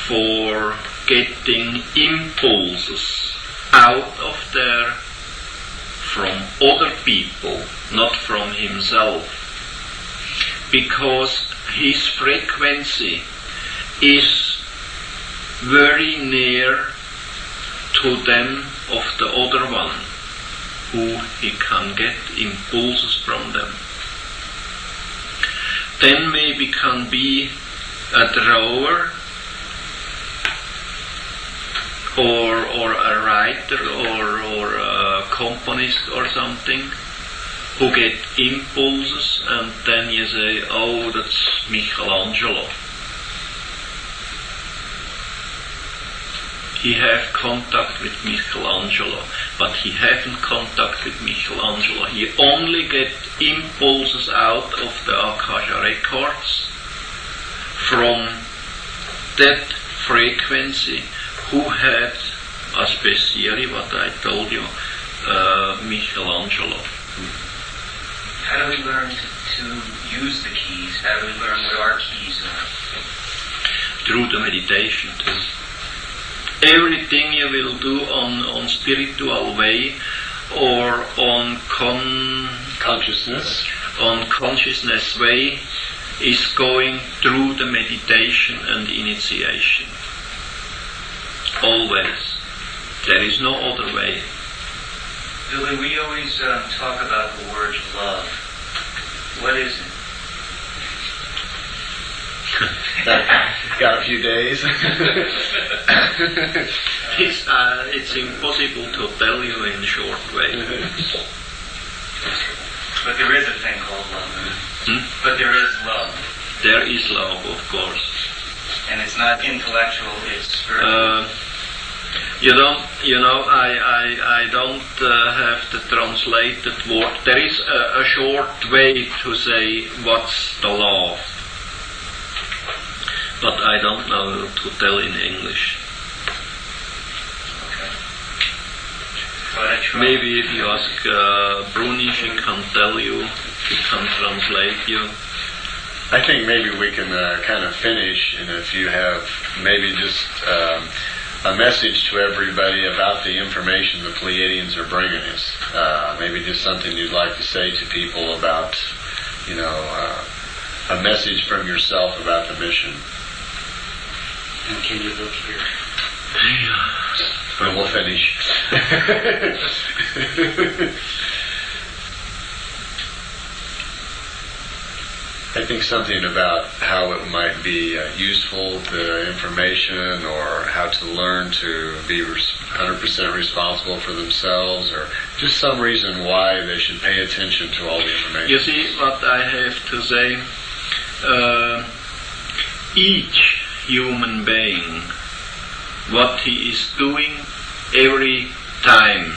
for getting impulses out of there from other people, not from himself, because his frequency is very near to them of the other one, who he can get impulses from them. Then maybe can be a drawer or a writer or a componist or something, who get impulses, and then you say, oh, that's Michelangelo. He have contact with Michelangelo, but he haven't contact with Michelangelo. He only get impulses out of the Akasha records from that frequency who had, as Bessieri, what I told you, Michelangelo. How do we learn to use the keys? How do we learn what our keys are? Through the meditation too. Everything you will do on spiritual way or on consciousness way is going through the meditation and initiation. Always. There is no other way. Billy, we always talk about the word love. What is it? Got a few days. It's impossible to tell you in a short way. But there is a thing called love. But there is love. There is love, of course. And it's not intellectual, it's spiritual. I don't have the translated word. There is a short way to say what's the love. But I don't know to tell in English. Okay. Maybe if you ask Bruni, she can tell you, she can translate you. I think maybe we can kind of finish, and if you have maybe just a message to everybody about the information the Pleiadians are bringing us. Maybe just something you'd like to say to people about, a message from yourself about the mission. And can you look here? And we'll finish. I think something about how it might be useful, the information, or how to learn to be 100% responsible for themselves, or just some reason why they should pay attention to all the information. You see what I have to say? Each human being, what he is doing every time,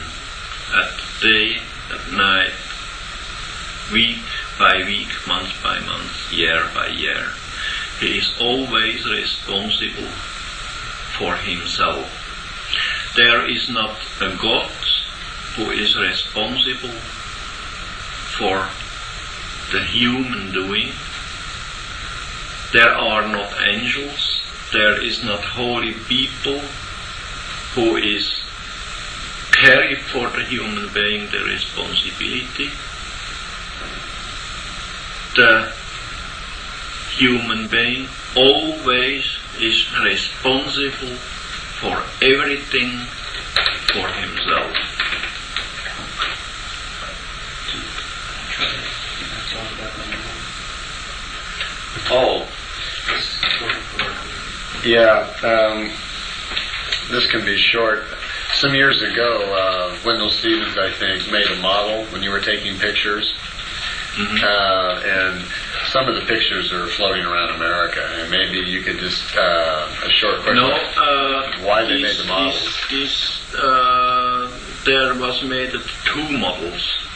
at day, at night, week by week, month by month, year by year, he is always responsible for himself. There is not a God who is responsible for the human doing. There are not angels, there is not holy people who is carry for the human being the responsibility. The human being always is responsible for everything for himself. Oh, yeah, this can be short. Some years ago, Wendell Stevens, I think, made a model when you were taking pictures. Mm-hmm. And some of the pictures are floating around America, and maybe you could just, a short question. Why they made the models? There was made 2 models.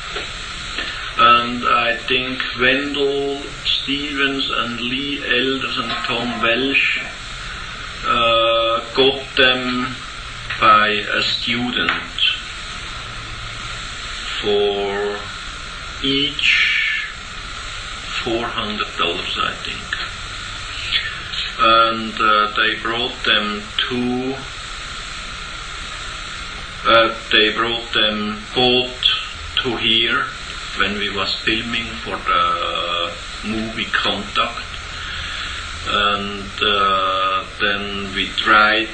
And I think Wendell Stevens and Lee Elders and Tom Welsh got them by a student for each $400, I think. and they brought them both to here when we was filming for the movie Contact, and then we tried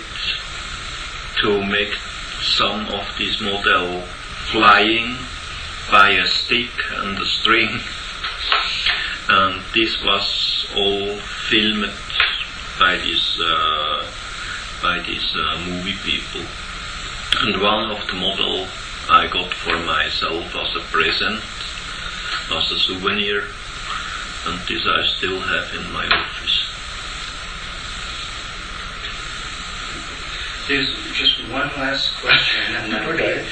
to make some of this model flying by a stick and a string, and this was all filmed by these movie people. And one of the model I got for myself as a present, as a souvenir, and this I still have in my office. There's just one last question, and then Okay.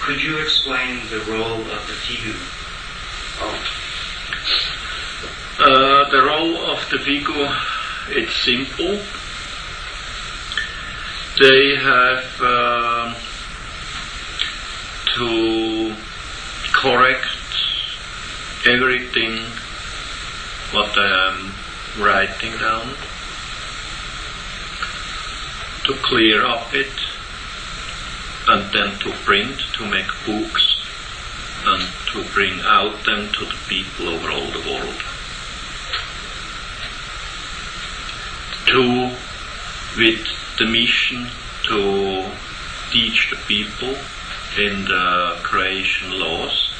could you explain the role of the figure? The role of the figure, it's simple. They have to correct everything what I am writing down, to clear up it, and then to print, to make books, and to bring out them to the people over all the world. With the mission to teach the people in the creation laws,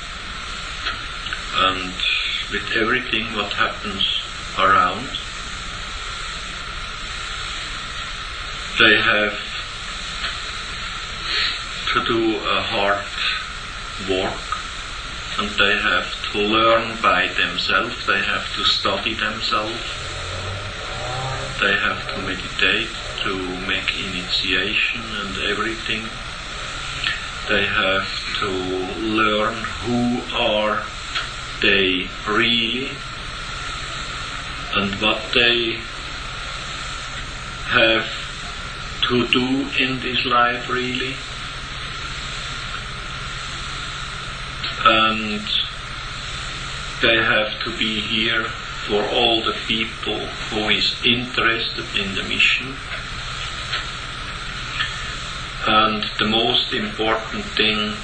and with everything what happens around. They have to do a hard work, and they have to learn by themselves, they have to study themselves, they have to meditate, to make initiation and everything. They have to learn who are they really, and what they have to do in this life really. And they have to be here for all the people who is interested in the mission. And the most important thing,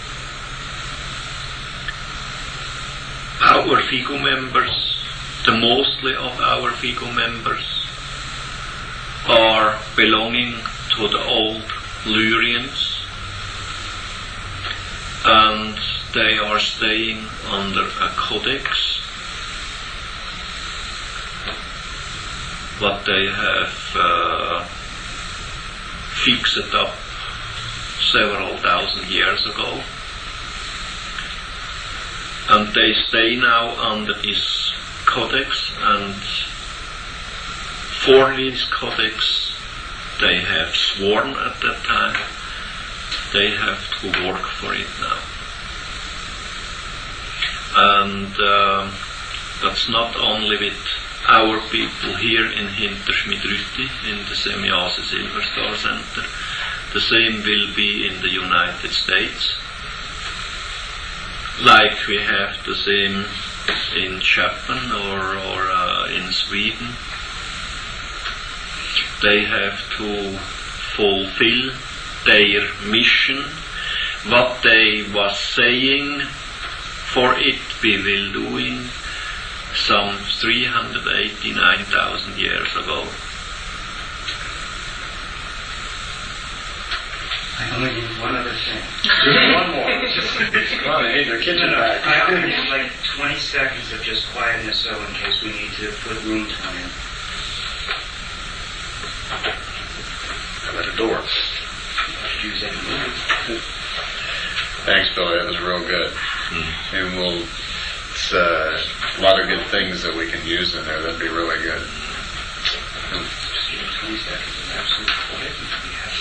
our FIGO members, the mostly of our FIGO members, are belonging to the old Lyrians, and they are staying under a codex what they have fixed up several thousand years ago, and they stay now under this codex, and for this codex they have sworn at that time they have to work for it now. And that's not only with our people here in Hinterschmidrütti in the Semiase Silver Star Center. The same will be in the United States, like we have the same in Japan or in Sweden. They have to fulfill their mission, what they was saying for it we will doing some 389,000 years ago. I only need one other thing. One more. Come on, I need their kitchen back. I only need like 20 seconds of just quietness, so in case we need to put room time in. I'm at the door. Use any room. Thanks, Billy. That was real good. And it's a lot of good things that we can use in there. That'd be really good. Just give me 20 seconds of absolute quiet and we have